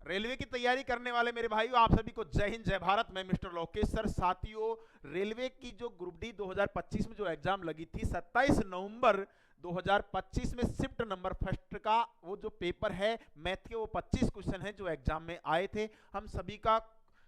Railway की तैयारी करने वाले मेरे भाइयों, आप सभी को जय हिंद जय भारत। मैं मिस्टर लोकेश सर। साथियों, रेलवे की जो ग्रुप डी 2025 में जो एग्जाम लगी थी 27 नवंबर 2025 में शिफ्ट नंबर फर्स्ट का वो जो पेपर है मैथ के, वो 25 क्वेश्चन है जो एग्जाम में आए थे। हम सभी का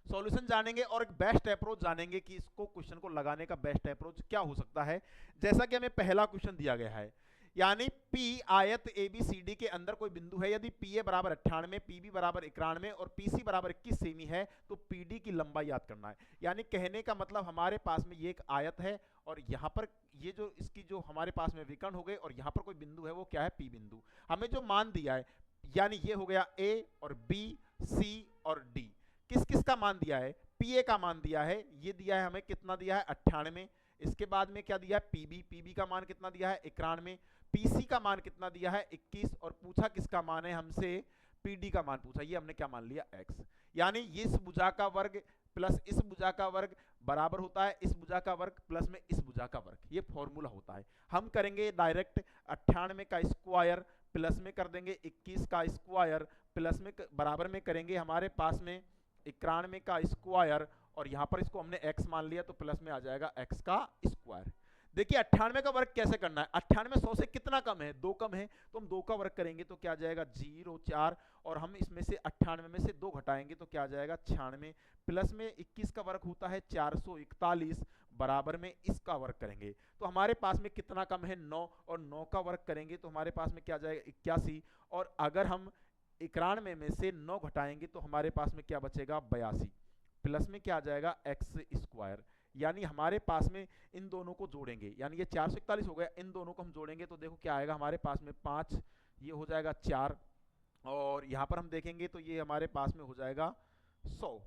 सॉल्यूशन जानेंगे और एक बेस्ट अप्रोच जानेंगे कि इसको क्वेश्चन को लगाने का बेस्ट अप्रोच क्या हो सकता है। जैसा कि हमें पहला क्वेश्चन दिया गया है, यानी P आयत ABCD के अंदर कोई बिंदु है, यदि PA बराबर 98, PB बराबर 91 और PC बराबर 21 सेमी है तो PD की लंबाई याद करना है। यानी कहने का मतलब हमारे पास में ये एक आयत है और यहाँ पर ये जो इसकी जो हमारे पास में विकर्ण हो गए और यहाँ पर कोई बिंदु है, वो क्या है? P बिंदु। हमें जो मान दिया है, यानी ये हो गया A और B, C और D। किस किस का मान दिया है? PA का मान दिया है, ये दिया है हमें, कितना दिया है? 98। इसके बाद में क्या दिया है? PB का मान कितना दिया है? 91। PC का मान कितना दिया है? 21। और पूछा किसका मान है हमसे? PD का मान पूछा। ये हमने क्या मान लिया? X। यानी इस भुजा का वर्ग प्लस इस भुजा का वर्ग बराबर होता है इस भुजा का वर्ग प्लस में इस भुजा का वर्ग। ये फॉर्मूला होता है। हम करेंगे डायरेक्ट 98 का स्क्वायर प्लस में कर देंगे 21 का स्क्वायर प्लस में बराबर में करेंगे हमारे पास में 91 का स्क्वायर और यहाँ पर इसको हमने x मान लिया तो प्लस में आ जाएगा x का स्क्वायर। देखिए 98 का वर्ग कैसे करना है? 98 100 से कितना कम है? 2 कम है, तो हम 2 का वर्ग करेंगे तो क्या आ जाएगा? 0 4। और हम इसमें से 98 में से 2 घटाएंगे तो क्या आ जाएगा? 96। प्लस में 21 का वर्ग होता है 441 बराबर में इसका वर्ग करेंगे तो हमारे पास में कितना कम है? 9। और 9 का वर्ग करेंगे तो हमारे पास में क्या आ जाएगा? 81। और अगर हम 91 में से 9 घटाएंगे तो हमारे पास में क्या बचेगा? 82। प्लस में क्या आ जाएगा? X square. यानी हमारे पास में इन दोनों को जोड़ेंगे, यानी ये 441 हो गया, इन दोनों को हम जोड़ेंगे तो देखो क्या आएगा हमारे पास में? 5, ये हो जाएगा 4 और यहाँ पर हम देखेंगे तो ये हमारे पास में हो जाएगा 100।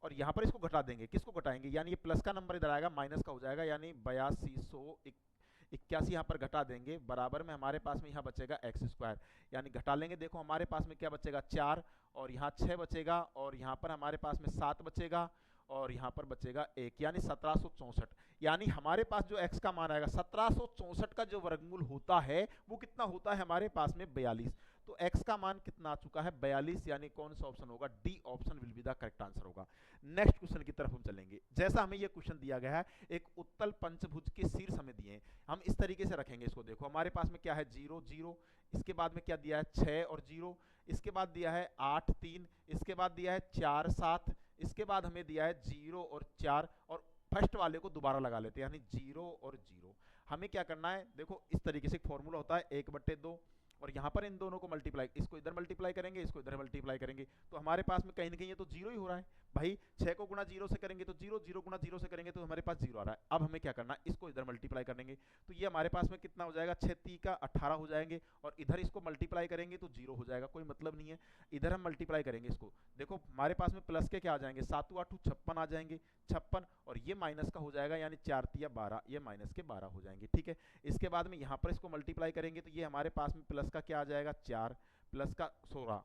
और यहाँ पर इसको घटा देंगे, किसको घटाएंगे? यानी ये प्लस का नंबर इधर आएगा, माइनस का हो जाएगा, यानी 8281 यहाँ पर घटा देंगे बराबर में हमारे पास में यहाँ बचेगा एक्स स्क्वायर। यानी घटा लेंगे, देखो हमारे पास में क्या बचेगा? 4 और यहाँ 6 बचेगा और यहाँ पर हमारे पास में 7 बचेगा और यहाँ पर बचेगा 1, यानी 1764। यानी हमारे पास जो x का मान आएगा 1764 का जो वर्गमूल होता है वो कितना होता है हमारे पास में? 42। तो x का मान कितना आ चुका है? 42। यानी कौन सा ऑप्शन होगा? D option will be the correct answer होगा। नेक्स्ट क्वेश्चन की तरफ हम चलेंगे। जैसा हमें ये क्वेश्चन दिया गया है, एक उत्तल पंचभुज के शीर्ष हमें दिए हैं, हम इस तरीके से रखेंगे इसको। देखो हमारे पास में क्या है? 0 0। इसके बाद में क्या दिया है? 6 और 0। इसके बाद दिया है 8 3। इसके बाद दिया है 4 7। इसके बाद हमें दिया है 0 और 4 और फर्स्ट वाले को दोबारा लगा लेते हैं, यानी 0 और 0। हमें क्या करना है? देखो इस तरीके से एक फॉर्मूला होता है 1/2 और यहाँ पर इन दोनों को मल्टीप्लाई, इसको इधर मल्टीप्लाई करेंगे, इसको इधर मल्टीप्लाई करेंगे तो हमारे पास में कहीं ना कहीं ये तो 0 ही हो रहा है भाई। 6 को गुणा 0 से करेंगे तो 0, 0 गुणा 0 से करेंगे तो हमारे पास 0 आ रहा है। अब हमें क्या करना है? इसको इधर मल्टीप्लाई करेंगे तो ये हमारे पास में कितना हो जाएगा? 6 3 का 18 हो जाएंगे और इधर इसको मल्टीप्लाई करेंगे तो 0 हो जाएगा, कोई मतलब नहीं है। इधर हम मल्टीप्लाई करेंगे इसको, देखो हमारे पास में प्लस के क्या आ जाएंगे? 7 8 56 आ जाएंगे, 56 और ये माइनस का हो जाएगा, यानी 4 3 12, ये माइनस के 12 हो जाएंगे। ठीक है, इसके बाद में यहाँ पर इसको मल्टीप्लाई करेंगे तो ये हमारे पास में प्लस का क्या आ जाएगा? 4 प्लस का 16,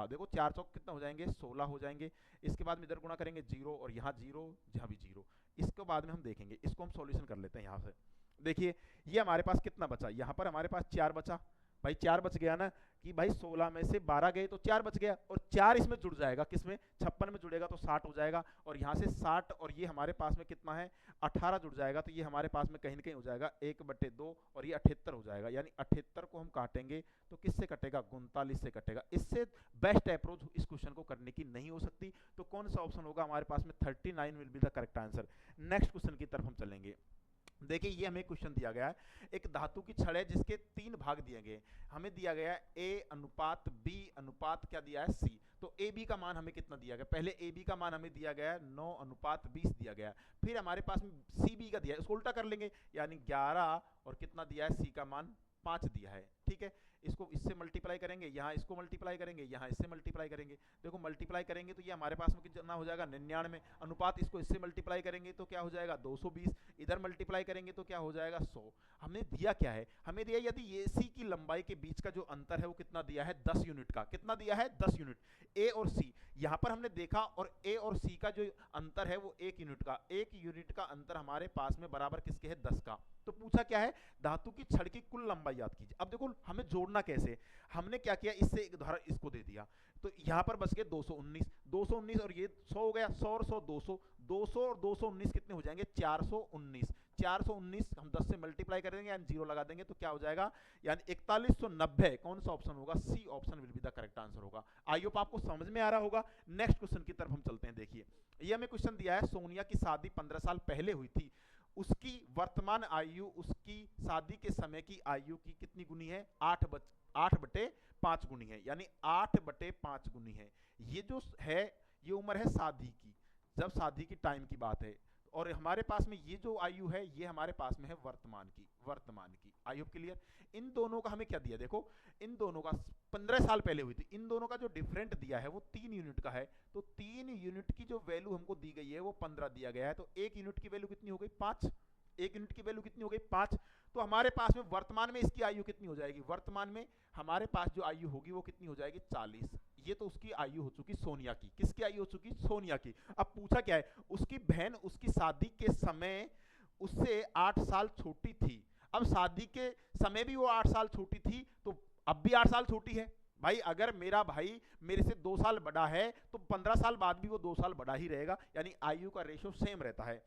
देखो 4 चौक कितना हो जाएंगे? 16 हो जाएंगे। इसके बाद में इधर गुणा करेंगे 0 और यहाँ 0, यहाँ भी 0। इसके बाद में हम देखेंगे, इसको हम सॉल्यूशन कर लेते हैं यहाँ से। देखिए ये हमारे पास कितना बचा? यहाँ पर हमारे पास 4 बचा भाई, 4 बच गया ना कि भाई 16 में से 12 गए तो 4 बच गया और 4 इसमें जुड़ जाएगा, किसमें? 56 में जुड़ेगा तो 60 हो जाएगा और यहाँ से 60 और ये हमारे पास में कितना है? 18 जुड़ जाएगा तो ये हमारे पास में कहीं ना कहीं हो जाएगा 1/2 और ये 78 हो जाएगा। यानी 78 को हम काटेंगे तो किससे कटेगा? 39 से कटेगा। इससे बेस्ट अप्रोच इस क्वेश्चन को करने की नहीं हो सकती। तो कौन सा ऑप्शन होगा हमारे पास में? 39 will be the correct answer. Next question की तरफ हम चलेंगे। देखिए ये हमें क्वेश्चन दिया गया है, एक धातु की छड़ है जिसके 3 भाग दिए गए, हमें दिया गया है A अनुपात B अनुपात क्या दिया है? C। तो AB का मान हमें कितना दिया गया? पहले AB का मान हमें दिया गया है 9:20 दिया गया, फिर हमारे पास में CB का दिया है, उसको उल्टा कर लेंगे, यानी 11 और कितना दिया है? C का मान 5 दिया है। ठीक है, इसको इससे मल्टीप्लाई करेंगे, यहाँ इसको मल्टीप्लाई करेंगे, यहाँ इससे मल्टीप्लाई करेंगे। देखो मल्टीप्लाई करेंगे तो ये हमारे पास में कितना हो जाएगा? 99 अनुपात, इसको इससे मल्टीप्लाई करेंगे तो क्या हो जाएगा? 220, इधर मल्टीप्लाई करेंगे तो क्या हो जाएगा? 100। हमें दिया क्या है? हमें दिया यदि ये सी की लंबाई के बीच का जो अंतर है वो कितना दिया है? 10 यूनिट का। कितना दिया है? 10 यूनिट। ए और सी यहाँ पर हमने देखा, और ए और सी का जो अंतर है वो 1 यूनिट का अंतर हमारे पास में बराबर किसके है, 10 का। तो पूछा क्या है, धातु की छड़ की कुल लंबाई याद कीजिए। अब देखो हमें जोड़ना कैसे, हमने क्या किया, इससे एक उदाहरण इसको दे दिया, तो यहाँ पर बच गए 219, 219 और ये 100 हो गया, 100 और 100 200, 200 और 219 कितने हो जाएंगे, 419, 419 हम 10 से मल्टीप्लाई कर देंगे यानी 0 लगा देंगे तो क्या हो जाएगा, यानी 4190। कौन सा ऑप्शन होगा, C option will be the correct answer होगा। आई होप आपको समझ में आ रहा होगा। नेक्स्ट क्वेश्चन की तरफ हम चलते हैं। देखिए ये हमें क्वेश्चन दिया है, सोनिया की शादी 15 साल पहले हुई थी, उसकी वर्तमान आयु उसकी शादी के समय की आयु की कितनी गुनी है, 8/5 गुनी है, यानी 8/5 गुनी है। ये जो है ये उम्र है शादी की, जब शादी की टाइम की बात है, और हमारे पास में ये जो आयु है ये हमारे पास में है वर्तमान की। आई होप क्लियर। इन दोनों का हमें क्या दिया, देखो इन दोनों का 15 साल पहले हुई थी, इन दोनों का जो डिफरेंट दिया है वो 3 यूनिट का है, तो 3 यूनिट की जो वैल्यू हमको दी गई है वो 15 दिया गया है, तो 1 यूनिट की वैल्यू कितनी हो गई, 5। 1 यूनिट की वैल्यू कितनी हो गई, 5। तो हमारे पास में वर्तमान में इसकी आयु कितनी हो जाएगी, वर्तमान में हमारे पास जो आयु होगी वो कितनी हो जाएगी, 40। ये तो उसकी आयु हो चुकी सोनिया की, किसकी आयु हो चुकी, सोनिया की। अब पूछा क्या है, उसकी बहन उसकी शादी के समय उससे 8 साल छोटी थी। अब शादी के समय भी वो 8 साल छोटी थी, तो अब भी 8 साल छोटी है। भाई अगर मेरा भाई मेरे से 2 साल बड़ा है तो 15 साल बाद भी वो 2 साल बड़ा ही रहेगा, यानी आयु का रेशो सेम रहता है।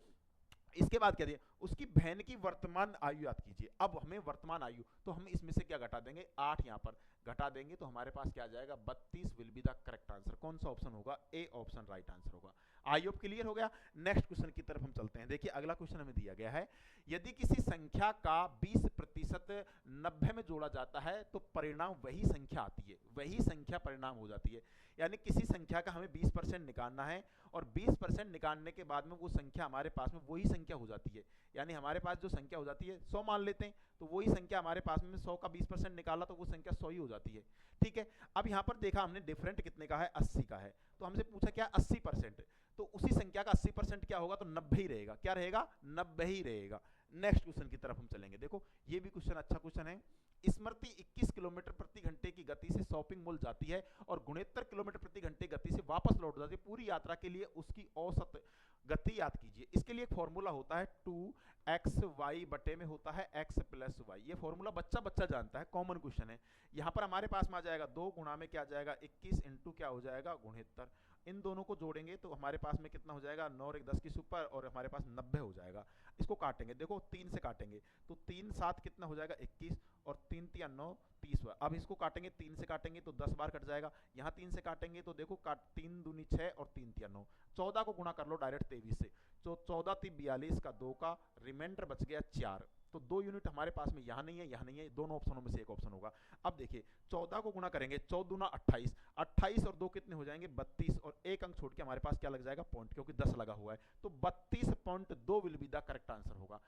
इसके बाद क्या दिया, उसकी बहन की वर्तमान आयु याद कीजिए। अब हमें वर्तमान आयु, तो हम इसमें से क्या घटा देंगे, 8 यहाँ पर घटा देंगे तो हमारे पास क्या आ जाएगा, 32 will be the correct answer. कौन सा ऑप्शन होगा, ए ऑप्शन राइट आंसर होगा। आई होप क्लियर हो गया। नेक्स्ट क्वेश्चन की तरफ हम चलते हैं। देखिए अगला क्वेश्चन हमें दिया गया है, यदि किसी संख्या का 20% 90 में जोड़ा जाता है तो परिणाम वही संख्या आती है, वही संख्या परिणाम हो जाती है। यानी किसी संख्या का हमें 20% निकालना है और 20% निकालने के बाद में वो संख्या हमारे पास में वही संख्या हो जाती है, यानी हमारे पास जो संख्या हो जाती है 100 मान लेते हैं, तो वही संख्या हमारे पास में 100 का 20% निकाला तो वो संख्या 100 ही हो जाती है। ठीक है, अब यहाँ पर देखा हमने डिफरेंट कितने का है, 80 का है, तो हमसे पूछा क्या 80%, तो उसी संख्या का 80% क्या होगा, तो 90 ही रहेगा। क्या रहेगा, 90 ही रहेगा। नेक्स्ट क्वेश्चन की तरफ हम चलेंगे। देखो ये भी क्वेश्चन अच्छा क्वेश्चन है। स्मृति 21 किलोमीटर प्रति घंटे की गति से शॉपिंग मॉल जाती है और 69 किलोमीटर प्रति घंटे गति से वापस लौट जाती है। पूरी यात्रा के लिए उसकी औसत गति याद कीजिए। इसके लिए एक फॉर्मूला होता है 2xy बटे में होता है x प्लस वाई। ये फॉर्मूला बच्चा बच्चा जानता है, कॉमन क्वेश्चन है। यहाँ पर हमारे पास में आ जाएगा 2 गुणा में क्या आ जाएगा 21 इंटू क्या हो जाएगा 69। इन दोनों को जोड़ेंगे तो हमारे पास में कितना हो जाएगा 9 और 1 10 की सुपर, और हमारे पास 90 हो जाएगा। इसको काटेंगे, देखो 3 से काटेंगे तो 3 7 कितना हो जाएगा 21 और 3 3 9 30। अब इसको काटेंगे 3 से काटेंगे तो 10 बार कट जाएगा। यहाँ 3 से काटेंगे तो देखो 3 दूनी 6 और 3 3 9, 14 को गुणा कर लो डायरेक्ट 23 से, तो 14 3 42 का 2 का रिमाइंडर बच गया 4। तो 2 यूनिट हमारे पास में यहाँ नहीं है, यहाँ नहीं है, दोनों ऑप्शनों में से एक ऑप्शन होगा। अब देखिए 14 को गुणा करेंगे, 14 दूना 28, 28 और 2 कितने हो जाएंगे 32, और एक अंक छोड़ के हमारे पास क्या लग जाएगा पॉइंट, क्योंकि 10 लगा हुआ है, तो 32.2 will be the correct answer होगा।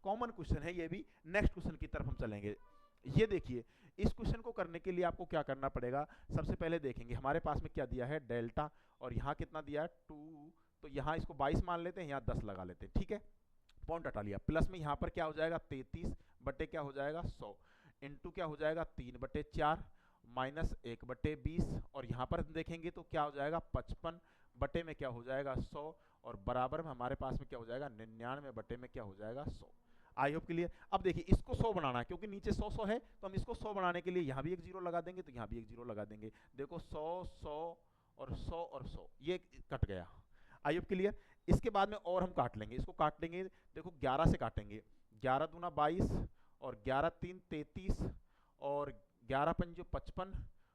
कॉमन क्वेश्चन है ये भी। नेक्स्ट क्वेश्चन की तरफ हम चलेंगे। ये देखिए इस क्वेश्चन को करने के लिए आपको क्या करना पड़ेगा, सबसे पहले देखेंगे हमारे पास में क्या दिया है डेल्टा, और यहाँ कितना दिया है 2, तो यहाँ इसको 22 मान लेते हैं, यहाँ 10 लगा लेते हैं। ठीक है, पॉइंट हटा लिया। प्लस में यहाँ पर क्या हो जाएगा 33 बटे क्या हो जाएगा 100, इंटू क्या हो जाएगा 3/4 माइनस 1/20, और यहाँ पर देखेंगे तो क्या हो जाएगा 55 बटे में क्या हो जाएगा 100, और बराबर में हमारे पास में क्या हो जाएगा 99 बटे में क्या हो जाएगा 100। आई होप क्लियर। अब देखिए इसको 100 बनाना है, क्योंकि नीचे 100 100 है, तो हम इसको 100 बनाने के लिए यहाँ भी एक जीरो लगा देंगे, तो यहाँ भी एक जीरो लगा देंगे। देखो 100 100 और 100 और 100 ये कट गया। आई होप क्लियर। इसके बाद में और हम काट लेंगे, इसको काट लेंगे, देखो 11 से काटेंगे, 11 दूना 22 और 11 3 33 और 11 पंजो 55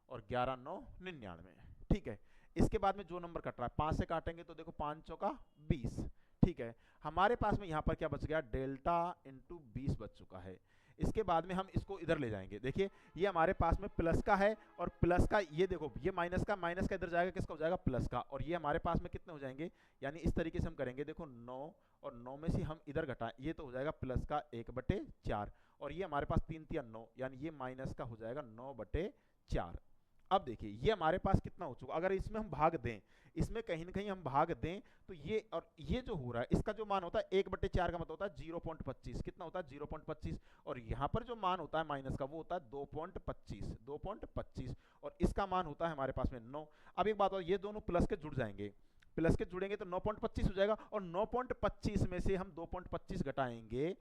और 11 9 99। ठीक है, इसके बाद में जो नंबर कट रहा है 5 से काटेंगे तो देखो 5 चौका 20। ठीक है, हमारे पास में यहाँ पर क्या बच गया डेल्टा इंटू 20 बच चुका है। इसके बाद में हम इसको इधर ले जाएंगे, देखिए ये हमारे पास में प्लस का है, और प्लस का ये देखो ये माइनस का इधर जाएगा, किसका हो जाएगा प्लस का, और ये हमारे पास में कितने हो जाएंगे, यानी इस तरीके से हम करेंगे, देखो 9 और 9 में से हम इधर घटाएं, ये तो हो जाएगा प्लस का 1/4, और ये हमारे पास 3 3 9, यानी ये माइनस का हो जाएगा 9/4। अब देखिए ये हमारे पास कितना हो चुका, अगर इसमें हम भाग दें, इसमें कहीं ना कहीं हम भाग दें तो ये और ये जो हो रहा है इसका जो मान होता है 1/4 का मतलब होता है 0.25, कितना होता है 0.25, और यहाँ पर जो मान होता है माइनस का वो होता है 2.25 और इसका मान होता है हमारे पास में 9। अब एक बात और, ये दोनों प्लस के जुड़ जाएंगे, प्लस के जुड़ेंगे तो 9.25 हो जाएगा, और 9.25 में से हम 2.25 घटाएंगे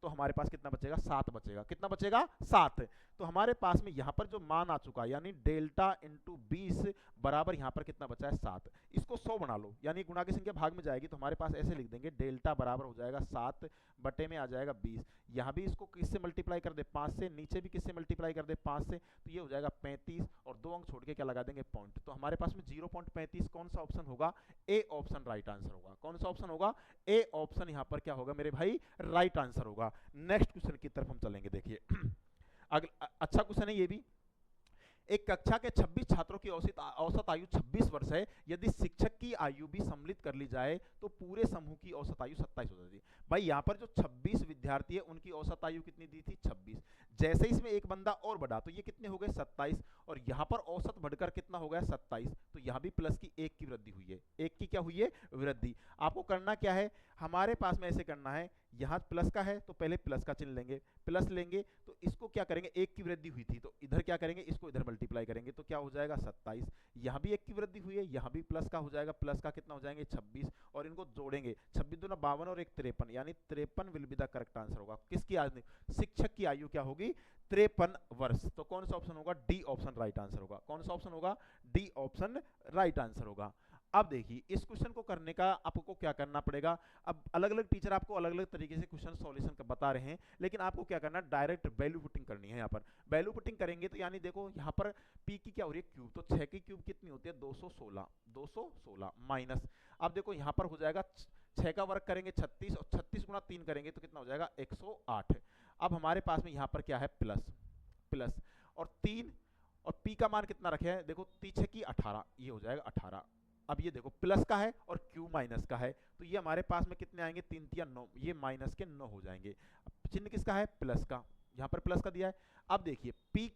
तो हमारे पास कितना बचेगा, 7 बचेगा। कितना बचेगा, 7। तो हमारे पास में यहाँ पर जो मान आ चुका है यानी डेल्टा इंटू 20 बराबर यहाँ पर कितना बचा है, 7। इसको 100 बना लो, यानी गुणा की संख्या भाग में जाएगी तो हमारे पास ऐसे लिख देंगे डेल्टा बराबर हो जाएगा 7 बटे में आ जाएगा 20। यहाँ भी इसको किससे मल्टीप्लाई कर दे, 5 से, नीचे भी किससे मल्टीप्लाई कर दे, 5 से, तो ये हो जाएगा 35 और 2 अंक छोड़ के क्या लगा देंगे, पॉइंट। तो हमारे पास में 0.35 कौन सा ऑप्शन होगा, ए ऑप्शन राइट आंसर होगा। कौन सा ऑप्शन होगा, ए ऑप्शन यहाँ पर क्या होगा मेरे भाई, राइट आंसर होगा। नेक्स्ट क्वेश्चन की तरफ हम चलेंगे। देखिए अगला अच्छा क्वेश्चन है ये भी। एक कक्षा के 26 छात्रों की औसत आयु 26 वर्ष है। यदि शिक्षक की आयु भी सम्मिलित कर ली जाए तो पूरे समूह की औसत आयु 27 हो जाती है। भाई यहाँ पर जो 26 विद्यार्थी है उनकी औसत आयु कितनी दी थी, 26। जैसे इसमें एक बंदा और बढ़ा तो ये कितने हो गए, 27, और यहाँ पर औसत बढ़कर कितना हो गया, 27। तो यहाँ भी प्लस की 1 की वृद्धि हुई है, 1 की क्या हुई है, वृद्धि। आपको करना क्या है, हमारे पास में ऐसे करना है, यहाँ प्लस का है तो पहले प्लस का चिन्ह लेंगे, प्लस लेंगे तो इसको क्या करेंगे, 1 की वृद्धि हुई थी तो इधर क्या करेंगे, इसको इधर मल्टीप्लाई करेंगे तो क्या हो जाएगा 27। यहाँ भी 1 की वृद्धि हुई है, यहाँ भी प्लस का हो जाएगा, प्लस का कितना हो जाएंगे 26, और इनको जोड़ेंगे 26 दूना 52 और 1 53, यानी 53 will be the correct answer होगा। किसकी आयु, शिक्षक की आयु क्या होगी, 53 वर्ष। तो कौन सा ऑप्शन होगा, डी ऑप्शन राइट आंसर होगा। कौन सा ऑप्शन होगा, डी ऑप्शन राइट आंसर होगा। अब देखिए इस क्वेश्चन को करने का आपको क्या करना पड़ेगा। अब अलग अलग टीचर आपको अलग अलग तरीके से क्वेश्चन सॉल्यूशन बता रहे हैं, लेकिन आपको क्या करना है, डायरेक्ट वैल्यू पुटिंग करनी है। यहाँ पर वैल्यू पुटिंग करेंगे तो यानी देखो यहाँ पर p की क्या हो रही है, क्यूब, तो 6 की क्यूब कितनी होती है, 216 माइनस, अब देखो यहाँ पर हो जाएगा 6 का वर्ग करेंगे 36, और 36 गुणा 3 करेंगे तो कितना हो जाएगा 108। अब हमारे पास में यहाँ पर क्या है, प्लस प्लस और 3, और p का मान कितना रखे हैं, देखो 3 की 18, ये हो जाएगा 18। अब ये देखो प्लस का है और q माइनस का है, तो ये हमारे पास में कितने आएंगे, 3 3 9, ये माइनस के 9 हो जाएंगे। चिन्ह किसका है, प्लस का, यहाँ पर प्लस का दिया है। अब देखिए p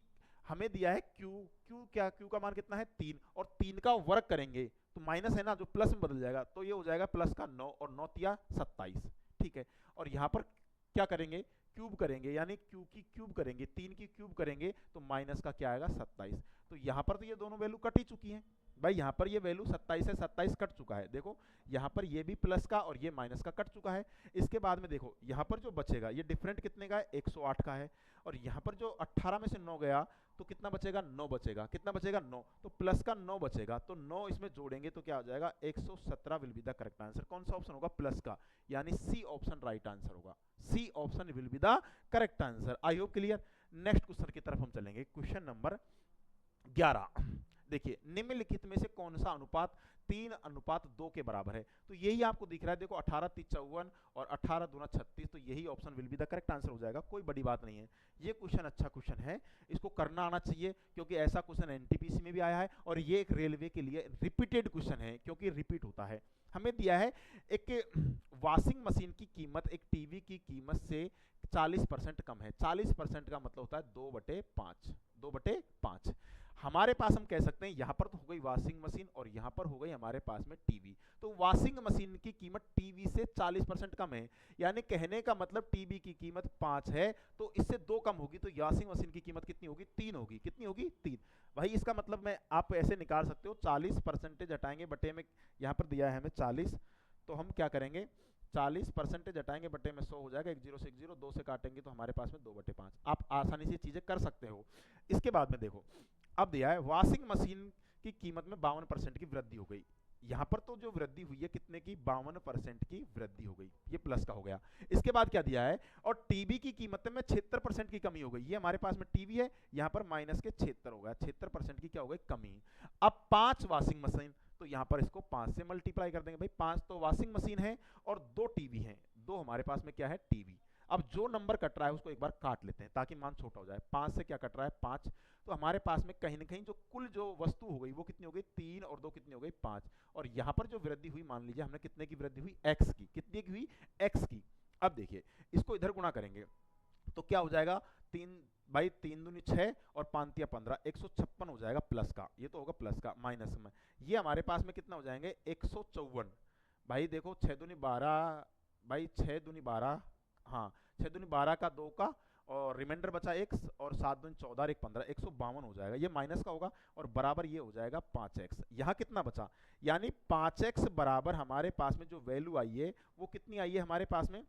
हमें दिया है q क्या, q का मान कितना है 3, और 3 का वर्ग करेंगे तो माइनस है ना, जो प्लस में बदल जाएगा, तो ये हो जाएगा प्लस का 9 और 9 तिया 27, ठीक है। और यहाँ पर क्या करेंगे, क्यूब करेंगे, यानी q की क्यूब करेंगे, 3 की क्यूब करेंगे तो माइनस का क्या आएगा 27। तो यहाँ पर तो ये दोनों वैल्यू कट ही चुकी हैं भाई, यहाँ पर ये वैल्यू 27 है, 27 कट चुका है। देखो यहाँ पर ये भी प्लस का और ये माइनस का कट चुका है। इसके बाद में देखो यहाँ पर जो बचेगा ये डिफरेंट कितने का है, 108 का है, और यहाँ पर जो 18 में से 9 गया तो कितना बचेगा, 9 बचेगा। कितना बचेगा, 9, तो प्लस का 9 बचेगा, तो 9 इसमें जोड़ेंगे तो क्या हो जाएगा 117 will be the correct answer. कौन सा ऑप्शन होगा, प्लस का, यानी सी ऑप्शन राइट आंसर होगा। C option will be the correct answer. I hope clear. Next question की तरफ हम चलेंगे, क्वेश्चन नंबर 11। देखिए निम्नलिखित में से कौन सा अनुपात 3:2 के बराबर है। तो यही आपको दिख रहा है, देखो 18 3 54 और 18 दूना 36, तो यही option will be the correct answer हो जाएगा। कोई बड़ी बात नहीं है, ये क्वेश्चन अच्छा क्वेश्चन है, इसको करना आना चाहिए, क्योंकि ऐसा क्वेश्चन एनटीपीसी में भी आया है और ये एक रेलवे के लिए रिपीटेड क्वेश्चन है, क्योंकि रिपीट होता है। हमें दिया है एक वॉशिंग मशीन की कीमत एक टीवी की कीमत से 40% कम है। 40% का मतलब होता है 2/5, 2/5। हमारे पास हम कह सकते हैं यहाँ पर तो हो गई वॉशिंग मशीन और यहाँ पर हो गई हमारे पास में टीवी। तो वॉशिंग मशीन की कीमत टीवी से 40% कम है, यानी कहने का मतलब टीवी की कीमत 5 है तो इससे 2 कम होगी, तो वॉशिंग मशीन की कीमत कितनी होगी, 3 होगी। कितनी होगी, 3। भाई इसका मतलब मैं आप ऐसे निकाल सकते हो, 40% हटाएंगे बटे में, यहाँ पर दिया है हमें 40, तो हम क्या करेंगे 40% हटाएंगे बटे में 100 हो जाएगा, 1 0 से 1 0, 2 से काटेंगे तो हमारे पास में 2/5। आप आसानी से चीजें कर सकते हो। इसके बाद में देखो अब दिया है वॉशिंग मशीन की कीमत में 52% की वृद्धि हो गई। यहाँ पर तो जो वृद्धि हुई है कितने की, 52% की वृद्धि हो गई, ये प्लस का हो गया। इसके बाद क्या दिया है, और टीवी की कीमत में 76% की कमी हो गई। ये हमारे पास में टीवी है, यहाँ पर माइनस के 76 हो गया, 76% की क्या हो गई, कमी। अब 5 वॉशिंग मशीन, तो यहाँ पर इसको 5 से मल्टीप्लाई कर देंगे। भाई 5 तो वॉशिंग मशीन है और 2 टीवी हैं, 2 हमारे पास में क्या है, टीवी। अब जो नंबर कट रहा है उसको एक बार काट लेते हैं ताकि मान छोटा हो जाए। 5 से क्या कट रहा है, 5, तो हमारे पास में कहीं ना कहीं जो कुल जो वस्तु हो गई वो कितनी हो गई, 3 और 2 कितनी हो गई, 5। और यहाँ पर जो वृद्धि हुई, मान लीजिए हमने कितने की वृद्धि हुई, x की। कितनी की हुई, x की। अब देखिए इसको इधर गुणा करेंगे तो क्या हो जाएगा, 3 भाई 3 दूनी 6 और 5 तिया 15, 156 हो जाएगा प्लस का, ये तो होगा प्लस का, माइनस में ये हमारे पास में कितना हो जाएंगे 154। भाई देखो 6 दूनी 12, भाई 6 दूनी 12, हाँ 6 दूनी 12 का 2 का, और रिमाइंडर बचा x, और 7 दूनी 14 और 1 15, 152 हो जाएगा, ये माइनस का होगा, और बराबर ये हो जाएगा 5x। यहाँ कितना बचा, यानी 5x बराबर हमारे पास में जो वैल्यू आई है वो कितनी आई है हमारे पास में,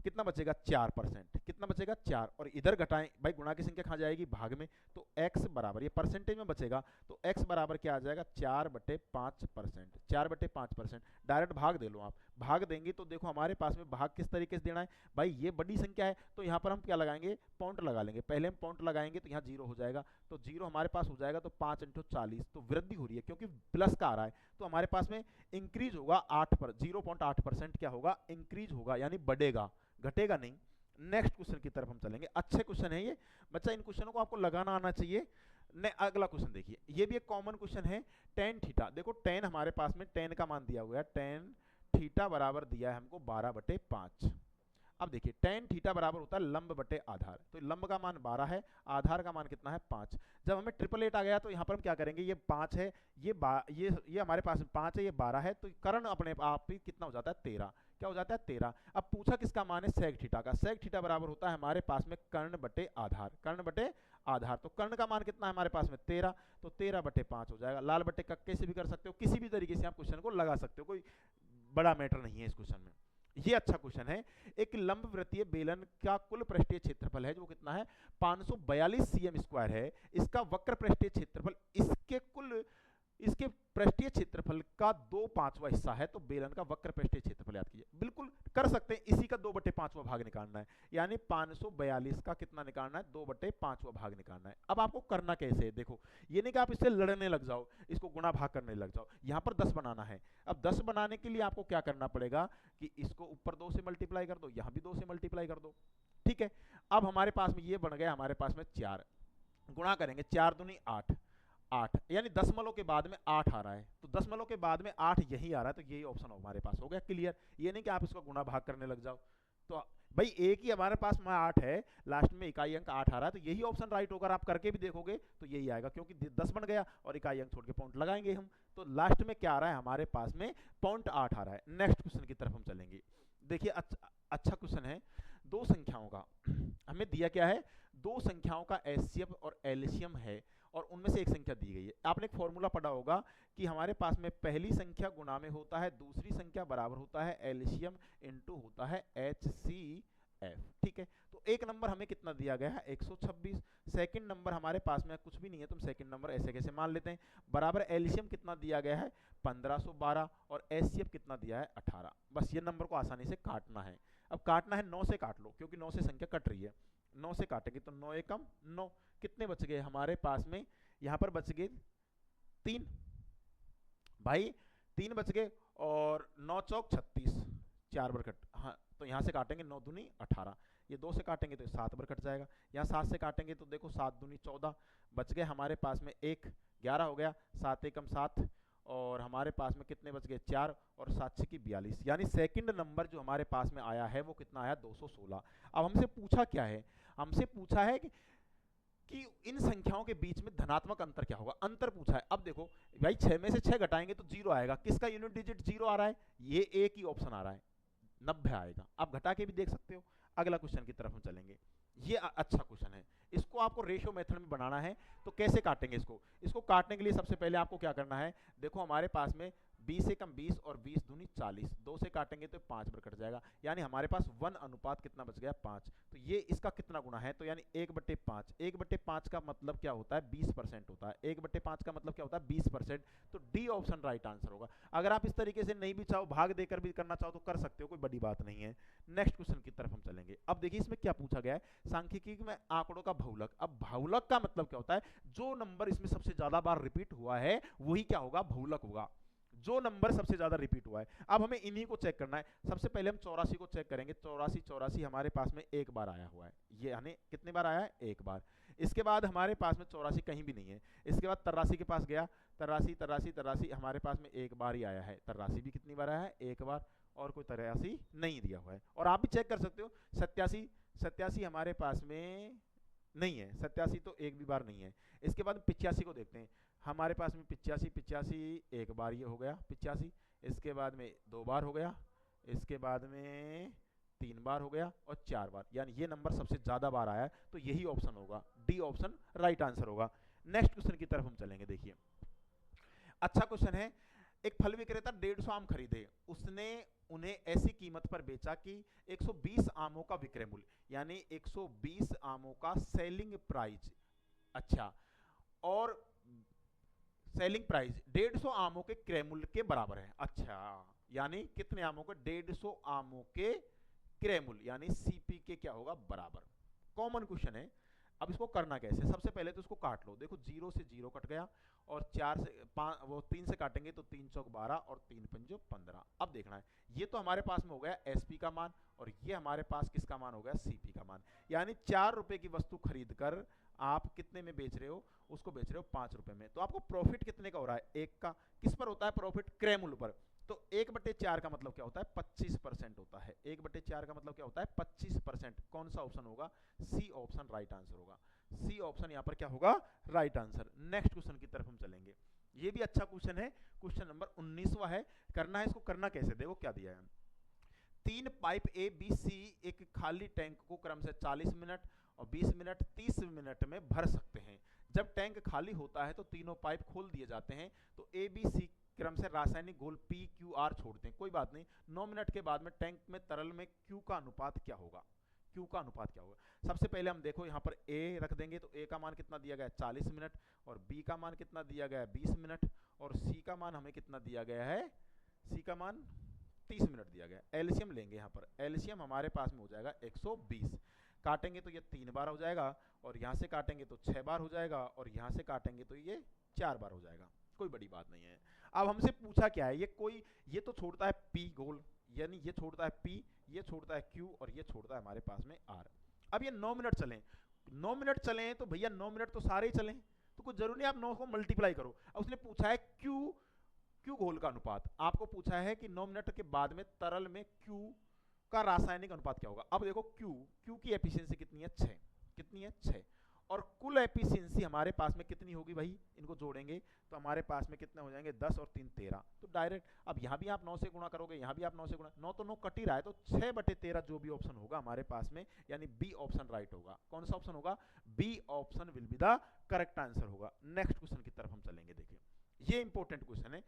कितना बचेगा 4%, कितना बचेगा 4, और इधर घटाएं भाई, गुणा की संख्या कहाँ जाएगी भाग में, तो x बराबर, ये परसेंटेज में बचेगा, तो x बराबर क्या आ जाएगा 4/5%, 4/5%। डायरेक्ट भाग दे लो आप, भाग देंगे तो देखो हमारे पास में भाग किस तरीके से देना है, भाई ये बड़ी संख्या है तो यहाँ पर हम क्या लगाएंगे, पॉइंट लगा लेंगे, पहले हम पॉइंट लगाएंगे तो यहाँ 0 हो जाएगा, तो 0 हमारे पास हो जाएगा, तो 5 × 40, तो वृद्धि हो रही है क्योंकि प्लस का आ रहा है, तो हमारे पास में इंक्रीज होगा 0.8% क्या होगा, इंक्रीज होगा, यानी बढ़ेगा, घटेगा नहीं। नेक्स्ट क्वेश्चन की तरफ हम चलेंगे, अच्छे क्वेश्चन है ये बच्चा, इन क्वेश्चनों को आपको लगाना आना चाहिए। अगला क्वेश्चन देखिए, ये भी एक कॉमन क्वेश्चन है, tan थीटा, देखो tan हमारे पास में tan का मान दिया हुआ है, tan थीटा बराबर दिया है हमको 12/5। अब देखिए tan थीटा बराबर होता है लंब बटे आधार, तो लंब का मान 12 है, आधार का मान कितना है 5। जब हमें 888 आ गया तो यहाँ पर हम क्या करेंगे, ये 5 है, ये हमारे पास 5 है, ये 12 है, तो कर्ण अपने आप ही कितना हो जाता है 13, क्या हो जाता है 13। अब पूछा किसका मान है, sec थीटा का, sec थीटा बराबर होता है हमारे पास में कर्ण बटे आधार, कर्ण बटे आधार, तो कर्ण का मान कितना है हमारे पास में 13, तो 13/5 हो जाएगा। लाल बटे कक्के से भी कर सकते हो, किसी भी तरीके से आप क्वेश्चन को लगा सकते हो, कोई बड़ा मैटर नहीं है इस क्वेश्चन में। ये अच्छा क्वेश्चन है, एक लंब वृत्तीय बेलन का कुल पृष्ठीय क्षेत्रफल है जो कितना है 542 cm² है, इसका वक्र पृष्ठीय क्षेत्रफल इसके पृष्ठीय क्षेत्रफल का 2/5वां हिस्सा है, तो बेलन का वक्र पृष्ठीय क्षेत्रफल याद कीजिए, बिल्कुल कर सकते हैं, इसी का 2/5वां भाग निकालना है, यानी 542 का कितना निकालना है 2/5वां भाग निकालना है। अब आपको करना कैसे है, देखो ये नहीं कि आप इससे लड़ने लग जाओ, इसको गुणा भाग करने लग जाओ, यहाँ पर 10 बनाना है। अब 10 बनाने के लिए आपको क्या करना पड़ेगा कि इसको ऊपर 2 से मल्टीप्लाई कर दो, यहाँ भी 2 से मल्टीप्लाई कर दो, ठीक है। अब हमारे पास में ये बन गया हमारे पास में 4, गुणा करेंगे 4 दूनी 8, 8 यानी दशमलव के बाद में 8 आ रहा है, तो दशमलव के बाद में 8 यही आ रहा है, तो यही ऑप्शन हमारे पास हो गया क्लियर। ये नहीं कि आप इसको गुणा भाग करने लग जाओ, तो भाई एक ही हमारे पास में 8 है, लास्ट में इकाई अंक 8 आ रहा है, तो यही ऑप्शन राइट होगा। आप करके भी देखोगे तो यही आएगा, क्योंकि 10 बन गया और इकाई अंक छोड़ के पॉइंट लगाएंगे हम, तो लास्ट में क्या आ रहा है हमारे पास में 0.8 आ रहा है। नेक्स्ट क्वेश्चन की तरफ हम चलेंगे, देखिए अच्छा क्वेश्चन है, दो संख्याओं का हमें दिया क्या है, दो संख्याओं का एचसीएफ और एलसीएम है, और उनमें से एक संख्या दी गई है। आपने एक फॉर्मूला पढ़ा होगा कि हमारे पास में पहली संख्या गुणा में होता है दूसरी संख्या बराबर होता है एलसीएम इनटू होता है एचसीएफ, ठीक है। तो एक नंबर हमें कितना दिया गया है 126, सेकंड नंबर हमारे पास में कुछ भी नहीं है, तो हम सेकंड नंबर ऐसे कैसे मान लेते हैं, बराबर एलसीएम कितना दिया गया है 1512, और एचसीएफ कितना दिया है 18। बस ये नंबर को आसानी से काटना है। अब काटना है 9 से काट लो, क्योंकि 9 से संख्या कट रही है, 9 से काटेंगे तो 9 एकम 9, कितने बच गए हमारे पास में, यहाँ पर बच गए 3, भाई 3 बच गए, और 9 चौक 36, 4 बार कट, हाँ तो यहाँ से काटेंगे 9 दूनी 18, ये 2 से काटेंगे तो 7 बार कट जाएगा, यहाँ 7 से काटेंगे तो देखो 7 दूनी 14, बच गए हमारे पास में 1, 11 हो गया, 7 एकम 7, और हमारे पास में कितने बच गए 4, और 7 की 42, यानी सेकंड नंबर जो हमारे पास में आया है वो कितना आया 216। अब हमसे पूछा क्या है, हमसे पूछा है कि इन संख्याओं के बीच में धनात्मक अंतर क्या होगा, अंतर पूछा है। अब देखो भाई 6 में से 6 घटाएंगे तो 0 आएगा, किसका यूनिट डिजिट 0 आ रहा है, ये एक ही ऑप्शन आ रहा है, 90 आएगा। आप घटा के भी देख सकते हो। अगला क्वेश्चन की तरफ हम चलेंगे, ये अच्छा क्वेश्चन है, इसको आपको रेशियो मेथड में बनाना है, तो कैसे काटेंगे इसको काटने के लिए सबसे पहले आपको क्या करना है, देखो हमारे पास में 20 से कम 20 और 20 दूनी 40, 2 से काटेंगे तो 5 बार कट जाएगा, यानी हमारे पास 1 अनुपात कितना बच गया 5, तो ये इसका कितना गुना है, तो यानी 1/5, 1/5 का मतलब क्या होता है 20% होता है, 1/5 का मतलब क्या होता है 20%, तो डी ऑप्शन राइट आंसर होगा। अगर आप इस तरीके से नहीं भी चाहो, भाग देकर भी करना चाहो तो कर सकते हो, कोई बड़ी बात नहीं है। नेक्स्ट क्वेश्चन की तरफ हम चलेंगे। अब देखिए इसमें क्या पूछा गया है, सांख्यिकी में आंकड़ों का बहुलक। अब बहुलक का मतलब क्या होता है, जो नंबर इसमें सबसे ज्यादा बार रिपीट हुआ है वही क्या होगा बहुलक होगा, जो नंबर सबसे ज्यादा रिपीट हुआ है। अब हमें इन्हीं को चेक करना है। सबसे पहले हम 84 को चेक करेंगे, 84 हमारे पास में एक बार आया हुआ है, ये यानी कितने बार आया है एक बार। इसके बाद हमारे पास में 84 कहीं भी नहीं है। इसके बाद 83 के पास गया, 83 हमारे पास में एक बार ही आया है। 83 भी कितनी बार आया है एक बार, और कोई 83 नहीं दिया हुआ है। और आप भी चेक कर सकते हो 87 हमारे पास में नहीं है, 87 तो एक भी बार नहीं है। इसके बाद 85 को देखते हैं। हमारे पास में 85 एक बार ये हो गया 85, इसके बाद में 2 बार हो गया, इसके बाद में 3 बार हो गया और 4 बार, यानी ये नंबर सबसे ज्यादा बार आया है, तो यही ऑप्शन होगा, डी ऑप्शन राइट आंसर होगा। नेक्स्ट क्वेश्चन की तरफ हम चलेंगे। देखिए अच्छा क्वेश्चन है। एक फल विक्रेता 150 आम खरीदे, उसने उन्हें ऐसी कीमत पर बेचा कि 120 आमों का विक्रय मूल्य, यानी 120 आमों का सेलिंग प्राइस, अच्छा, और सेलिंग प्राइस 150 आमों के क्रय मूल्य के बराबर है। अच्छा, यानी कितने आमों के? 150 आमों के क्रय मूल्य, यानी सीपी के क्या होगा? बराबर। कॉमन क्वेश्चन है। अब इसको करना कैसे? सबसे पहले तो इसको काट लो। देखो 0 से 0 कट गया और 4 से 5, वो 3 से काटेंगे तो 3 चौक 12 और 3 पंजो 15। अब देखना है, ये तो हमारे पास में हो गया एसपी का मान और ये हमारे पास किसका मान हो गया? सीपी का मान। यानी 4 रुपए की वस्तु खरीद कर आप कितने में बेच रहे हो? उसको बेच रहे हो 5 रुपए में। तो आपको प्रॉफिट कितने का हो रहा है? 1 का। किस पर होता है प्रॉफिट? क्रय मूल्य पर। तो 1/4 का मतलब क्या होता है? 25% होता है। 1/4 का मतलब क्या होता है? 25%। कौन सा ऑप्शन होगा? सी ऑप्शन राइट आंसर होगा। सी ऑप्शन यहाँ पर क्या होगा? Right answer. नेक्स्ट क्वेश्चन की तरफ हम चलेंगे। ये भी अच्छा क्वेश्चन है, क्वेश्चन नंबर 19वां है। करना है, इसको करना कैसे? देखो क्या दिया है। 3 पाइप ए बी सी एक खाली टैंक को क्रम से 40 मिनट और 20 मिनट 30 मिनट में भर सकते हैं। जब टैंक खाली होता है तो तीनों पाइप खोल दिए जाते हैं। तो ए बी सी क्रम से रासायनिक घोल पी क्यू आर छोड़ते हैं। कोई बात नहीं, 9 मिनट के बाद में टैंक में तरल में क्यू का अनुपात क्या होगा? क्यू का अनुपात क्या होगा? सबसे पहले हम देखो यहाँ पर ए रख देंगे, तो ए का मान कितना दिया गया है? 40 मिनट, और बी का मान कितना दिया गया है? 20 मिनट, और सी का मान हमें कितना दिया गया है? सी का मान 30 मिनट दिया गया। एलसीएम लेंगे यहाँ पर, एलसीएम हमारे पास में हो जाएगा 120। काटेंगे तो ये 3 बार हो जाएगा, और यहाँ से काटेंगे तो 6 बार हो जाएगा, और यहाँ से काटेंगे तो ये 4 बार हो जाएगा। कोई बड़ी बात नहीं है। अब हमसे पूछा क्या है? ये तो छोड़ता है पी घोल, यानी ये छोड़ता है पी, ये छोड़ता है क्यू, और ये छोड़ता है हमारे पास में आर। अब ये 9 मिनट चलें, 9 मिनट चलें तो भैया 9 मिनट तो सारे ही चलें, तो कुछ जरूरी नहीं आप 9 को मल्टीप्लाई करो। अब उसने पूछा है क्यू घोल का अनुपात, आपको पूछा है कि 9 मिनट के बाद में तरल में क्यू का रासायनिक अनुपात क्या होगा। अब देखो क्यू की एफिशिएंसी कितनी है? 6। कितनी है? 6। और कुल एफिशिएंसी हमारे पास में कितनी होगी भाई? इनको जोड़ेंगे तो हमारे पास में कितने हो जाएंगे? 10 और 3 13। तो डायरेक्ट अब यहाँ भी आप 9 से गुणा करोगे, यहाँ भी आप 9 से गुणा, 9 तो 9 कट ही रहा है, तो 6/13 जो भी ऑप्शन होगा हमारे पास में, यानी बी ऑप्शन राइट होगा। कौन सा ऑप्शन होगा? B option will be the correct answer होगा। नेक्स्ट क्वेश्चन की तरफ हम चलेंगे। देखिए ये इंपॉर्टेंट क्वेश्चन है।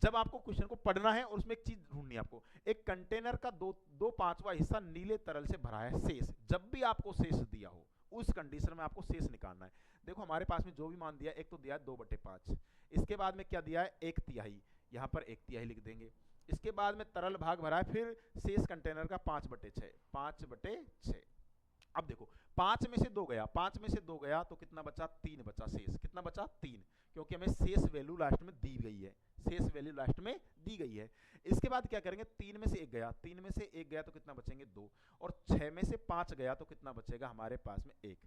जब आपको क्वेश्चन को पढ़ना है और उसमें एक चीज ढूंढनी है आपको, एक कंटेनर का 2/5वां हिस्सा नीले तरल से भरा है शेष। जब भी आपको शेष दिया हो उस कंडीशन में आपको शेष निकालना है। देखो हमारे पास में जो भी मान दिया है, एक तो दिया है 2/5, इसके बाद में क्या दिया है? 1/3, यहाँ पर 1/3 लिख देंगे। इसके बाद में तरल भाग भरा है, फिर शेष कंटेनर का 5/6, 5/6। अब देखो 5 में से 2 गया, 5 में से 2 गया तो कितना बचा? 3 बचा शेष। कितना बचा? 3, क्योंकि हमें शेष वैल्यू लास्ट में दी गई है, शेष वैल्यू लास्ट में दी गई है। इसके बाद क्या करेंगे? 3 में से 1 गया, 3 में से 1 गया तो कितना बचेंगे? 2, और 6 में से 5 गया तो कितना बचेगा हमारे पास में? 1।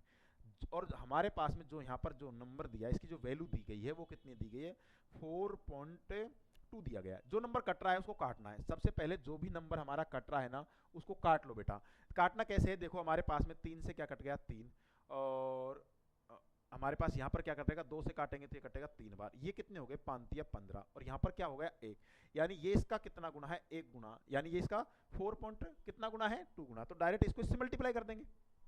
और हमारे पास में जो यहाँ पर जो नंबर दिया है, इसकी जो वैल्यू दी गई है वो कितनी दी गई है? 4.2 दिया गया है। जो नंबर कट रहा है उसको काटना है। सबसे पहले जो भी नंबर हमारा कट रहा है ना, उसको काट लो बेटा। काटना कैसे है? देखो हमारे पास में 3 से क्या कट गया? 3, और हमारे पास यहाँ पर क्या कटेगा? 2 से काटेंगे तो ये कटेगा 3 बार। ये कितने हो गए? 5 या 15, और यहाँ पर क्या हो गया? 1, यानी ये इसका कितना गुना है? 1 गुना, यानी ये इसका 4 पॉइंट कितना गुना है? 2 गुना। तो डायरेक्ट इसको इससे मल्टीप्लाई कर देंगे।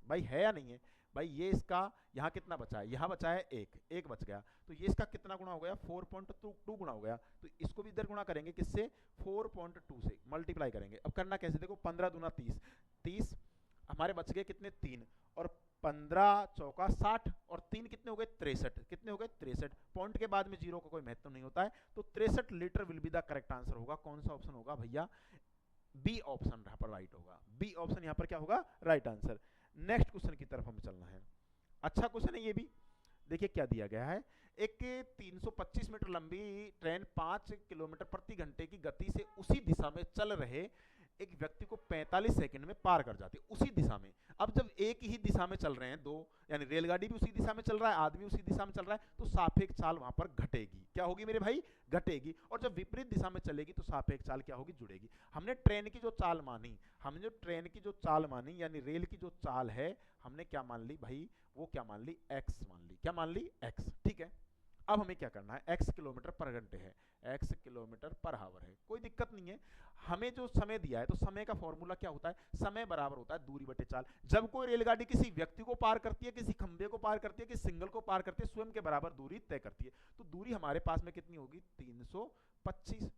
भाई है या नहीं है? भाई ये इसका यहाँ कितना बचा है? यहाँ बचा है 1 बच गया, तो ये इसका कितना गुना हो गया? 4.2 गुना हो गया। तो इसको भी इधर गुणा करेंगे, किससे? 4.2 से मल्टीप्लाई करेंगे। अब करना कैसे? देखो 15 दूना 30, 30 हमारे बच गए कितने? 3, और 15 चौका 60, और 3 कितने हो गए? 63। कितने हो गए? 63। पॉइंट के बाद में जीरो का कोई महत्व नहीं होता है, तो 63 litre will be the correct answer होगा। कौन सा ऑप्शन होगा भैया? बी ऑप्शन यहाँ पर राइट होगा। बी ऑप्शन यहाँ पर क्या होगा? Right answer. नेक्स्ट क्वेश्चन की तरफ हमें चलना है। अच्छा क्वेश्चन है ये भी। देखिए क्या दिया गया है। एक 325 मीटर लंबी ट्रेन 5 किलोमीटर प्रति घंटे की गति से उसी दिशा में चल रहे एक व्यक्ति को 45 सेकंड में पार कर जाती है उसी दिशा में। अब जब एक ही दिशा में चल रहे हैं दो, यानी रेलगाड़ी भी उसी दिशा में चल रहा है, आदमी उसी दिशा में चल रहा है, तो सापेक्ष चाल वहां पर घटेगी। क्या होगी मेरे भाई? घटेगी। और जब विपरीत दिशा में चलेगी तो सापेक्ष चाल क्या होगी? जुड़ेगी। हमने ट्रेन की जो चाल मानी, हमने जो ट्रेन की जो चाल मानी यानी रेल की जो चाल है, हमने क्या मान ली भाई? वो क्या मान ली? एक्स मान ली। क्या मान ली? एक्स। ठीक है, अब हमें क्या करना है? x किलोमीटर पर घंटे है, x किलोमीटर पर आवर है, कोई दिक्कत नहीं है। हमें जो समय दिया है तो समय का फॉर्मूला क्या होता है? समय बराबर होता है दूरी बटे चाल। जब कोई रेलगाड़ी किसी व्यक्ति को पार करती है, किसी खंभे को पार करती है, किसी सिंगल को पार करती है, स्वयं के बराबर दूरी तय करती है। तो दूरी हमारे पास में कितनी होगी? 325।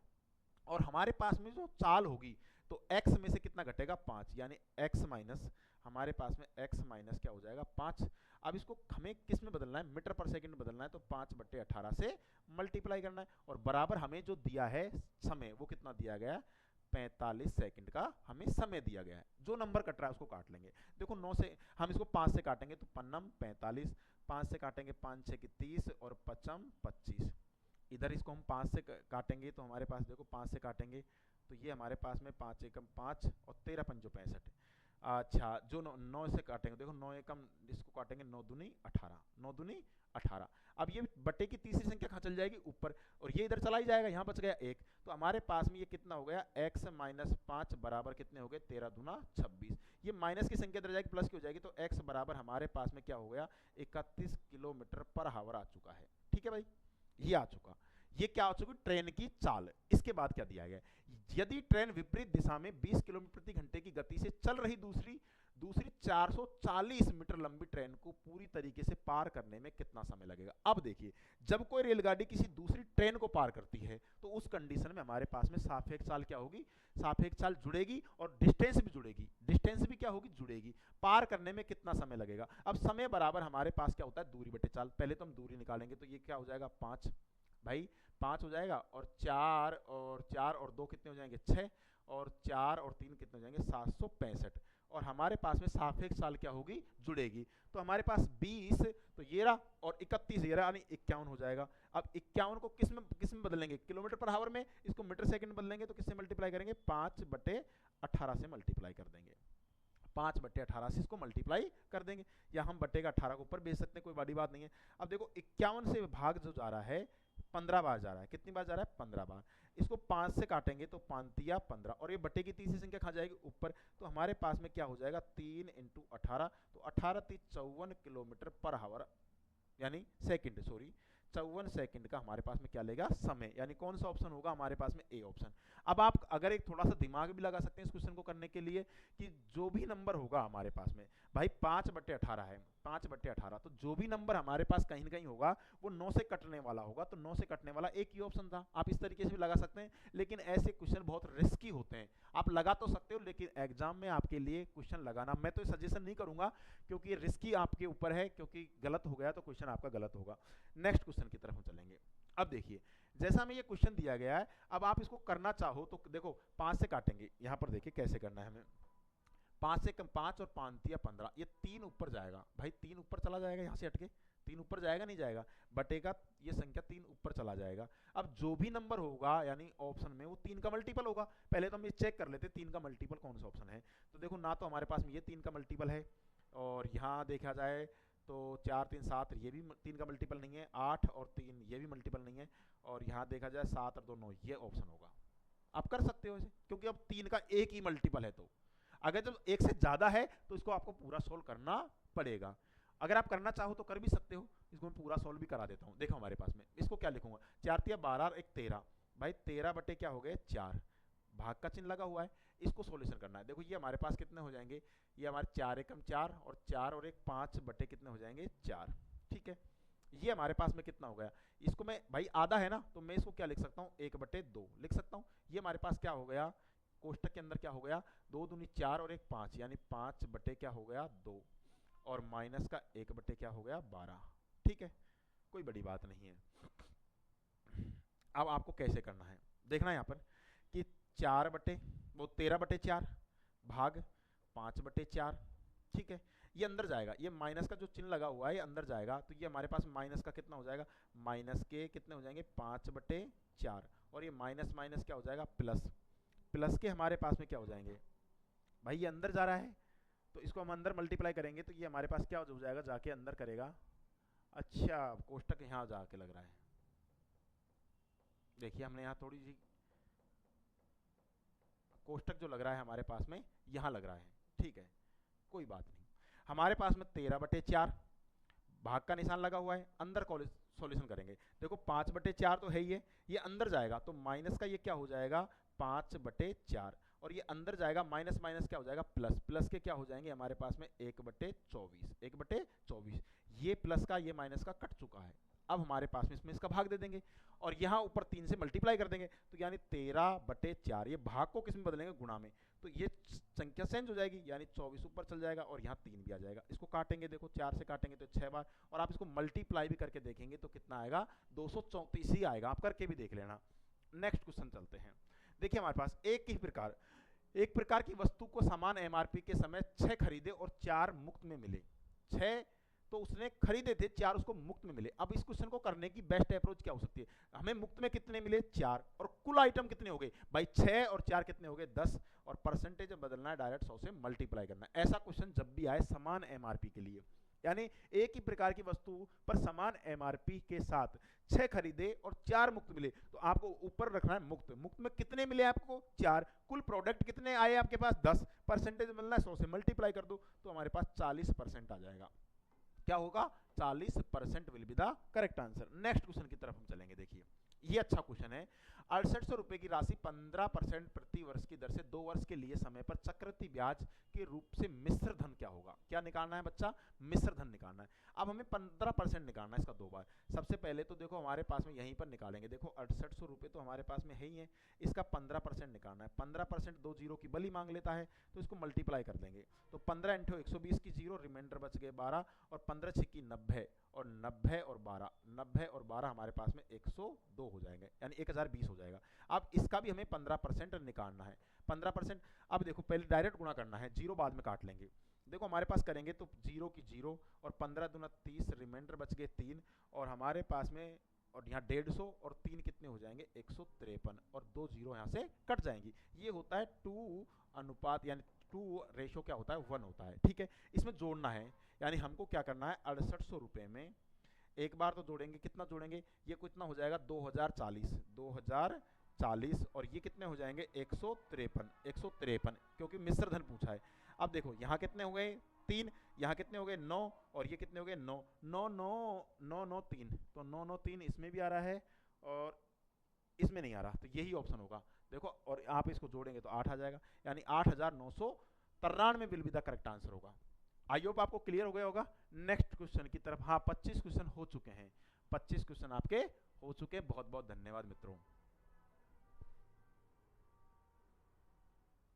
और हमारे पास में जो चाल होगी तो x में से कितना घटेगा? 5, यानी x माइनस, हमारे पास में x माइनस क्या हो जाएगा? 5। अब इसको हमें किस में बदलना है? मीटर पर सेकंड बदलना है, तो 5/18 से मल्टीप्लाई करना है। और बराबर हमें जो दिया है समय, वो कितना दिया गया? 45 सेकंड का हमें समय दिया गया है। जो नंबर कट रहा है उसको काट लेंगे। देखो 9 से हम इसको 5 से काटेंगे तो पन्नम 45, 5 से काटेंगे 5 6 की 30 और पचम 25। इधर इसको हम 5 से काटेंगे तो हमारे पास देखो 5 से काटेंगे तो ये हमारे पास में 5 एकम 5 और 13 पंजो 65। अच्छा, जो 9 से काटेंगे, देखो 9 एकम इसको काटेंगे 9 दूनी 18, 9 दूनी 18। अब ये बटे की तीसरी संख्या कहाँ चल जाएगी? ऊपर, और ये इधर चला ही जाएगा, यहाँ बच गया 1। तो हमारे पास में ये कितना हो गया? x माइनस 5 बराबर कितने हो गए? 13 दूना 26। ये माइनस की संख्या इधर जाएगी, प्लस की हो जाएगी, तो x बराबर हमारे पास में क्या हो गया? 31 किलोमीटर पर आवर आ चुका है। ठीक है भाई, ये आ चुका। ये क्या हो चुकी? ट्रेन की चाल। इसके बाद क्या दिया गया? यदि ट्रेन विपरीत दिशा में 20 किलोमीटर प्रति घंटे की गति से चल रही दूसरी 440 मीटर लंबी ट्रेन को पूरी तरीके से पार करने में कितना समय लगेगा? अब देखिए, जब कोई रेलगाड़ी किसी दूसरी ट्रेन को पार करती है तो उस कंडीशन में हमारे पास में सापेक्ष चाल क्या होगी? सापेक्ष चाल जुड़ेगी और डिस्टेंस भी जुड़ेगी। डिस्टेंस भी क्या होगी? जुड़ेगी। पार करने में कितना समय लगेगा? अब समय बराबर हमारे पास क्या होता है? दूरी बटे चाल। पहले तो हम दूरी निकालेंगे तो ये क्या हो जाएगा? 5 भाई, 5 हो जाएगा, और 4 और 2 कितने हो जाएंगे? 6, और 4 और 3 कितने हो जाएंगे? 765। और हमारे पास में सापेक्ष चाल क्या होगी? जुड़ेगी। तो हमारे पास 20 तो ये रहा, और 31 ये रहा, यानी 51 हो जाएगा। अब 51 को किस में बदलेंगे? किलोमीटर पर आवर में। इसको मीटर सेकंड बदलेंगे तो किससे मल्टीप्लाई करेंगे? 5/18 से मल्टीप्लाई कर देंगे। 5/18 से इसको मल्टीप्लाई कर देंगे, या हम बटे का 18 को ऊपर भेज सकते हैं, कोई बड़ी बात नहीं है। अब देखो 51 से भाग जो जा रहा है 15 बार जा रहा है। कितनी बार जा रहा है? 15 बार। इसको 5 से काटेंगे तो 5 या 15, और ये बटे की तीसरी संख्या कहाँ जाएगी? ऊपर। तो हमारे पास में क्या हो जाएगा? 3 × 18, तो 18 × 54 किलोमीटर पर आवर, यानी सेकंड, सॉरी 54 सेकंड का हमारे पास में क्या लेगा? समय। यानी कौन सा ऑप्शन होगा हमारे पास में? A option. अब आप अगर एक थोड़ा सा दिमाग भी लगा सकते हैं इस क्वेश्चन को करने के लिए, कि जो भी नंबर होगा हमारे पास में, भाई 5/18 है, 5/18, तो जो भी नंबर हमारे पास कहीं ना कहीं होगा वो 9 से कटने वाला होगा, तो 9 से कटने वाला एक ही ऑप्शन था। आप इस तरीके से भी लगा सकते हैं, लेकिन ऐसे क्वेश्चन बहुत रिस्की होते हैं। आप लगा तो सकते हो, लेकिन एग्जाम में आपके लिए क्वेश्चन लगाना मैं तो सजेशन नहीं करूंगा, क्योंकि ये रिस्की आपके ऊपर है, क्योंकि गलत हो गया तो क्वेश्चन आपका गलत होगा। नेक्स्ट क्वेश्चन की तरफ हम चलेंगे। अब देखिए, जैसा हमें ये क्वेश्चन दिया गया है, अब आप इसको करना चाहो तो देखो 5 से काटेंगे। यहाँ पर देखिए कैसे करना है हमें। 5 से कम 5 और 5 या 15, ये 3 ऊपर जाएगा भाई, 3 ऊपर चला जाएगा, यहाँ से हटके 3 ऊपर जाएगा, नहीं जाएगा, बटेगा, ये संख्या 3 ऊपर चला जाएगा। अब जो भी नंबर होगा यानी ऑप्शन में, वो 3 का मल्टीपल होगा। पहले तो हम ये चेक कर लेते 3 का मल्टीपल कौन सा ऑप्शन है। तो देखो, ना तो हमारे पास में ये 3 का मल्टीपल है, और यहाँ देखा जाए तो 4 3 7, ये भी 3 का मल्टीपल नहीं है, 8 और 3 ये भी मल्टीपल नहीं है, और यहाँ देखा जाए 7 और 2 9, ये ऑप्शन होगा। आप कर सकते हो इसे, क्योंकि अब 3 का एक ही मल्टीपल है। तो अगर जब एक से ज़्यादा है तो इसको आपको पूरा सोल्व करना पड़ेगा। अगर आप करना चाहो तो कर भी सकते हो, इसको मैं पूरा सोल्व भी करा देता हूँ। देखो हमारे पास में इसको क्या लिखूंगा? 4 × 12 और 1 13, भाई 13 बटे क्या हो गए? 4, भाग का चिन्ह लगा हुआ है, इसको सॉल्यूशन करना है। देखो ये हमारे पास कितने हो जाएंगे? ये हमारे 4 एकम 4, और 4 और 1 5 बटे कितने हो जाएंगे? 4। ठीक है, ये हमारे पास में कितना हो गया? इसको मैं, भाई आधा है ना, तो मैं इसको क्या लिख सकता हूँ? 1/2 लिख सकता हूँ। ये हमारे पास क्या हो गया? कोष्टक के अंदर क्या हो गया? 2 दूनी 4 और 1 5, यानी 5 बटे क्या हो गया? 2, और माइनस का 1 बटे क्या हो गया? 12। ठीक है, कोई बड़ी बात नहीं है। अब आपको कैसे करना है देखना है यहाँ पर, कि 13/4 भाग 5/4। ठीक है, ये अंदर जाएगा, ये माइनस का जो चिन्ह लगा हुआ है ये अंदर जाएगा, तो ये हमारे पास माइनस का कितना हो जाएगा? माइनस के कितने हो जाएंगे? 5/4, और ये माइनस माइनस क्या हो जाएगा? प्लस। प्लस के हमारे पास में क्या हो जाएंगे, भाई ये अंदर जा रहा है तो इसको हम अंदर मल्टीप्लाई करेंगे तो ये हमारे पास क्या हो जाएगा, जाके अंदर करेगा। अच्छा कोष्टक यहाँ जाके लग रहा है, देखिए हमने यहाँ थोड़ी सी कोष्टक जो लग रहा है हमारे पास में यहाँ लग रहा है, ठीक है कोई बात नहीं। हमारे पास में 13/4 भाग का निशान लगा हुआ है, अंदर सॉल्यूशन करेंगे। देखो 5/4 तो है ही है, ये अंदर जाएगा तो माइनस का ये क्या हो जाएगा 5/4, और ये अंदर जाएगा माइनस माइनस क्या हो जाएगा प्लस, प्लस के क्या हो जाएंगे हमारे पास में 1/24, 1/24। ये प्लस का ये माइनस का कट चुका है। अब हमारे पास में इसमें इसका भाग दे देंगे और यहाँ ऊपर 3 से मल्टीप्लाई कर देंगे तो यानी 13/4, ये भाग को किस में बदलेंगे, गुणा में, तो ये संख्या चेंज हो जाएगी यानी 24 ऊपर चल जाएगा और यहाँ 3 भी आ जाएगा। इसको काटेंगे, देखो 4 से काटेंगे तो 6 बार, और आप इसको मल्टीप्लाई भी करके देखेंगे तो कितना आएगा 234 ही आएगा, आप करके भी देख लेना। नेक्स्ट क्वेश्चन चलते हैं। देखिए हमारे पास एक प्रकार की वस्तु को समान एमआरपी के समय 6 खरीदे और 4 मुफ्त में मिले। 6 तो उसने खरीदे थे, 4 उसको मुफ्त में मिले। अब इस क्वेश्चन को करने की बेस्ट अप्रोच क्या हो सकती है, हमें मुफ्त में कितने मिले 4, और कुल आइटम कितने हो गए भाई 6 और 4 कितने हो गए 10, और परसेंटेज बदलना है, डायरेक्ट 100 से मल्टीप्लाई करना है। ऐसा क्वेश्चन जब भी आए समान एमआरपी के लिए, यानी एक ही प्रकार की वस्तु पर समान एमआरपी के साथ 6 खरीदे और 4 मुफ्त मिले, तो आपको ऊपर रखना है मुफ्त। मुफ्त में कितने मिले आपको 4, कुल प्रोडक्ट कितने आए आपके पास 10, परसेंटेज मिलना है 100 से मल्टीप्लाई कर दो तो हमारे पास 40% आ जाएगा। क्या होगा 40% will be the correct answer. Next question की तरफ हम चलेंगे। देखिए ये अच्छा क्वेश्चन है। 6800 रुपए की राशि 15% प्रति वर्ष की दर से 2 वर्ष के लिए समय पर चक्रवृद्धि ब्याज के रूप से मिश्र धन क्या होगा, क्या निकालना है बच्चा, मिश्र धन निकालना है। अब हमें 15% निकालना है इसका 2 बार। सबसे पहले तो देखो हमारे पास में यहीं पर निकालेंगे, देखो 6800 रुपये तो हमारे पास में है ही है, इसका 15% निकालना है। 15% 2 जीरो की बली मांग लेता है तो इसको मल्टीप्लाई कर देंगे, तो 15 × 120 की जीरो, रिमाइंडर बच गए 12, और 15 × 6 की 90, और 90 और 12, 90 और 12 हमारे पास में 102 हो जाएंगे, यानी 1020 हो जाएगा। अब इसका भी हमें 15% निकालना है। 15%, अब देखो पहले डायरेक्ट गुणा करना है, जीरो बाद में काट लेंगे। देखो हमारे पास करेंगे तो जीरो की जीरो, और 15 दूना 30, रिमाइंडर बच गए 3, और हमारे पास में और यहाँ 150, और 3 कितने हो जाएंगे 153, और 2 जीरो यहाँ से कट जाएंगी। ये होता है 2 अनुपात, यानी 2 रेशो क्या होता है 1 होता है, ठीक है। इसमें जोड़ना है, यानी हमको क्या करना है 6800 रुपये में एक बार तो जोड़ेंगे, कितना जोड़ेंगे, ये कितना हो जाएगा 2040, और ये कितने हो जाएंगे 153, क्योंकि मिश्र धन पूछा है। अब देखो यहाँ कितने हो गए 3, यहाँ कितने हो गए 9, और ये कितने हो गए 9, 9 9 9 9 3, तो 9 9 3 इसमें भी आ रहा है और इसमें नहीं आ रहा, तो यही ऑप्शन होगा। देखो और आप इसको जोड़ेंगे तो 8 आ जाएगा, यानी 8993 will be the correct answer होगा। आई होप आपको क्लियर हो गया होगा। नेक्स्ट क्वेश्चन की तरफ, हाँ 25 क्वेश्चन हो चुके हैं, 25 क्वेश्चन आपके हो चुके हैं। बहुत बहुत धन्यवाद मित्रों।